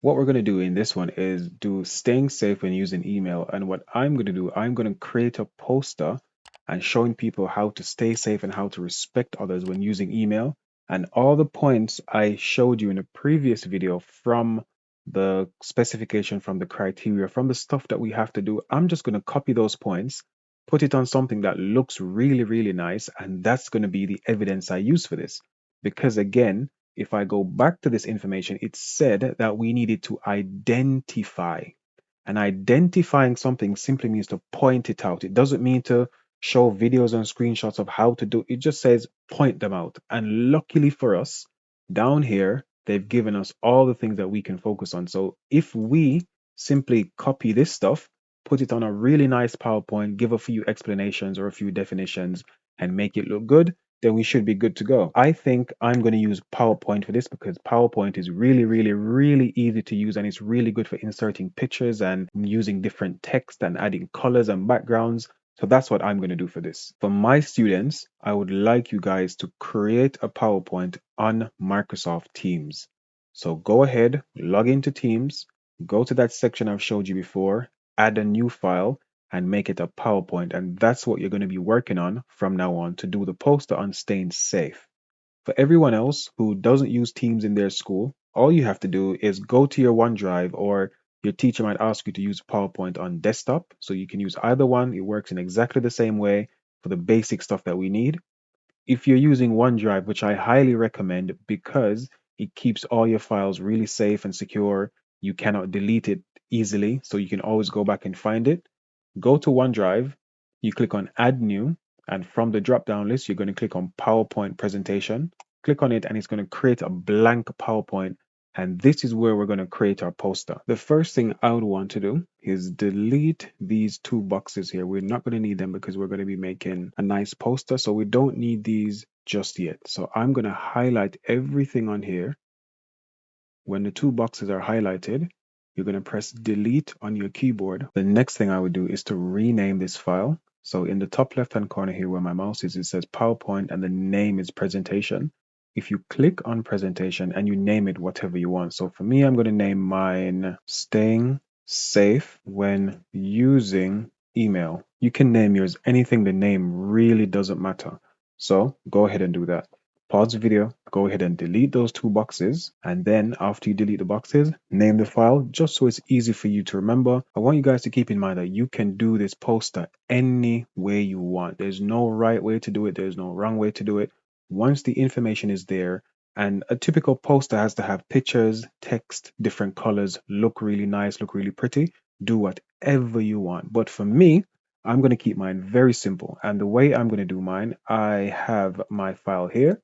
What we're going to do in this one is do staying safe when using email. And what I'm going to do, I'm going to create a poster and showing people how to stay safe and how to respect others when using email. And all the points I showed you in a previous video from the specification, from the criteria, from the stuff that we have to do, I'm just going to copy those points, put it on something that looks really, really nice. And that's going to be the evidence I use for this. Because again, if I go back to this information, it said that we needed to identify. And identifying something simply means to point it out. It doesn't mean to show videos and screenshots of how to do it. It just says point them out. And luckily for us, down here, they've given us all the things that we can focus on. So if we simply copy this stuff, put it on a really nice PowerPoint, give a few explanations or a few definitions, and make it look good, then we should be good to go. I think I'm going to use PowerPoint for this because PowerPoint is really, really, really easy to use, and it's really good for inserting pictures and using different text and adding colors and backgrounds. So that's what I'm going to do for this. For my students, I would like you guys to create a PowerPoint on Microsoft Teams. So go ahead, log into Teams, go to that section I've showed you before, add a new file, and make it a PowerPoint. And that's what you're going to be working on from now on to do the poster on staying safe. For everyone else who doesn't use Teams in their school, all you have to do is go to your OneDrive, or your teacher might ask you to use PowerPoint on desktop. So you can use either one. It works in exactly the same way for the basic stuff that we need. If you're using OneDrive, which I highly recommend because it keeps all your files really safe and secure, you cannot delete it easily, so you can always go back and find it. Go to OneDrive, you click on Add New, and from the drop-down list, you're going to click on PowerPoint Presentation. Click on it, and it's going to create a blank PowerPoint, and this is where we're going to create our poster. The first thing I would want to do is delete these two boxes here. We're not going to need them because we're going to be making a nice poster, so we don't need these just yet. So I'm going to highlight everything on here. When the two boxes are highlighted, you're going to press delete on your keyboard. The next thing I would do is to rename this file. So in the top left hand corner here where my mouse is, it says PowerPoint and the name is presentation. If you click on presentation and you name it whatever you want. So for me, I'm going to name mine staying safe when using email. You can name yours anything. The name really doesn't matter. So go ahead and do that. Pause the video, go ahead and delete those two boxes, and then after you delete the boxes, name the file just so it's easy for you to remember. I want you guys to keep in mind that you can do this poster any way you want. There's no right way to do it, there's no wrong way to do it. Once the information is there, and a typical poster has to have pictures, text, different colors, look really nice, look really pretty, do whatever you want. But for me, I'm going to keep mine very simple. And the way I'm going to do mine, I have my file here.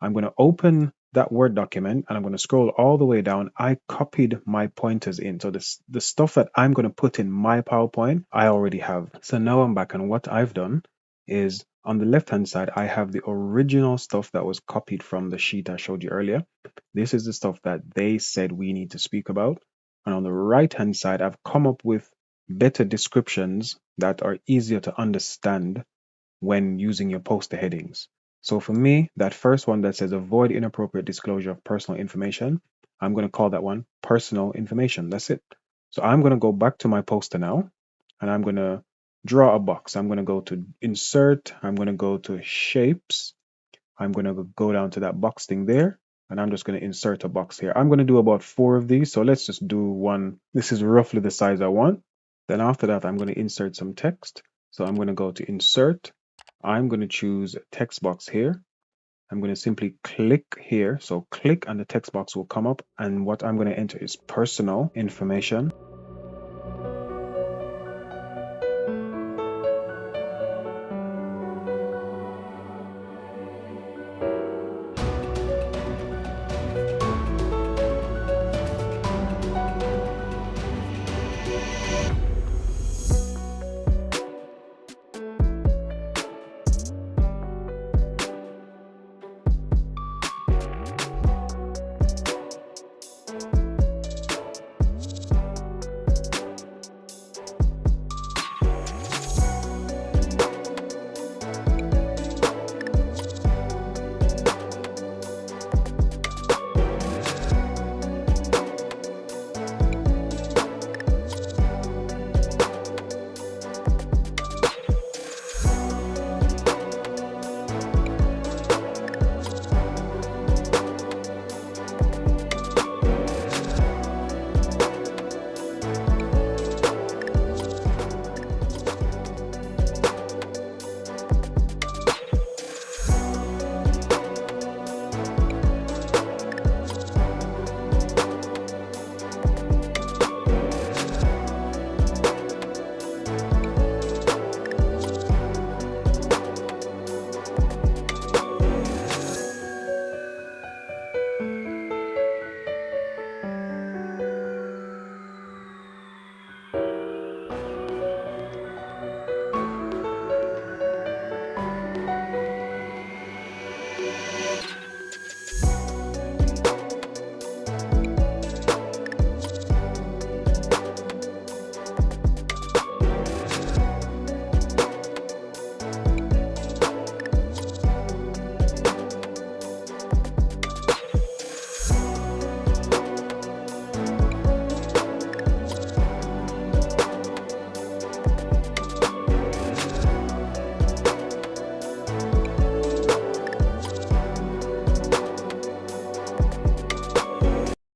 I'm going to open that Word document and I'm going to scroll all the way down. I copied my pointers in. So the stuff that I'm going to put in my PowerPoint, I already have. So now I'm back, and what I've done is on the left-hand side, I have the original stuff that was copied from the sheet I showed you earlier. This is the stuff that they said we need to speak about. And on the right-hand side, I've come up with better descriptions that are easier to understand when using your poster headings. So for me, that first one that says avoid inappropriate disclosure of personal information, I'm going to call that one personal information. That's it. So I'm going to go back to my poster now, and I'm going to draw a box. I'm going to go to insert. I'm going to go to shapes. I'm going to go down to that box thing there, and I'm just going to insert a box here. I'm going to do about 4 of these. So let's just do one. This is roughly the size I want. Then after that, I'm going to insert some text. So I'm going to go to insert. I'm going to choose text box here. I'm going to simply click here. So click and the text box will come up. And what I'm going to enter is personal information.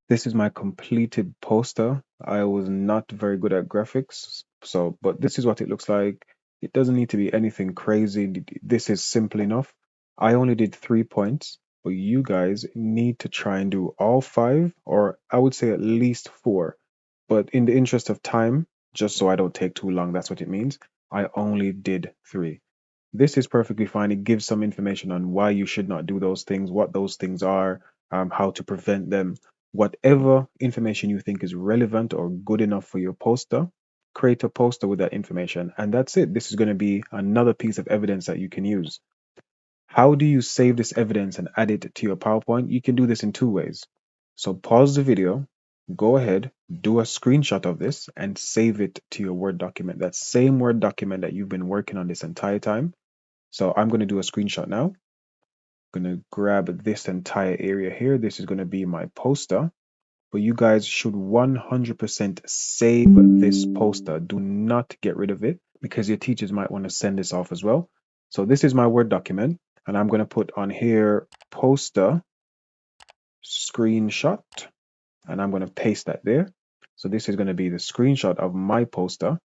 This is my completed poster. I was not very good at graphics, but this is what it looks like. It doesn't need to be anything crazy. This is simple enough. I only did 3 points, but you guys need to try and do all 5, or I would say at least 4. But in the interest of time, just so I don't take too long, that's what it means, I only did 3. This is perfectly fine. It gives some information on why you should not do those things, what those things are, how to prevent them. Whatever information you think is relevant or good enough for your poster, create a poster with that information. And that's it. This is going to be another piece of evidence that you can use. How do you save this evidence and add it to your PowerPoint? You can do this in 2 ways. So pause the video, go ahead, do a screenshot of this, and save it to your Word document. That same Word document that you've been working on this entire time. So I'm going to do a screenshot now. I'm going to grab this entire area here. This is going to be my poster. But you guys should 100% save this poster. Do not get rid of it because your teachers might want to send this off as well. So this is my Word document, and I'm going to put on here poster screenshot, and I'm going to paste that there. So this is going to be the screenshot of my poster.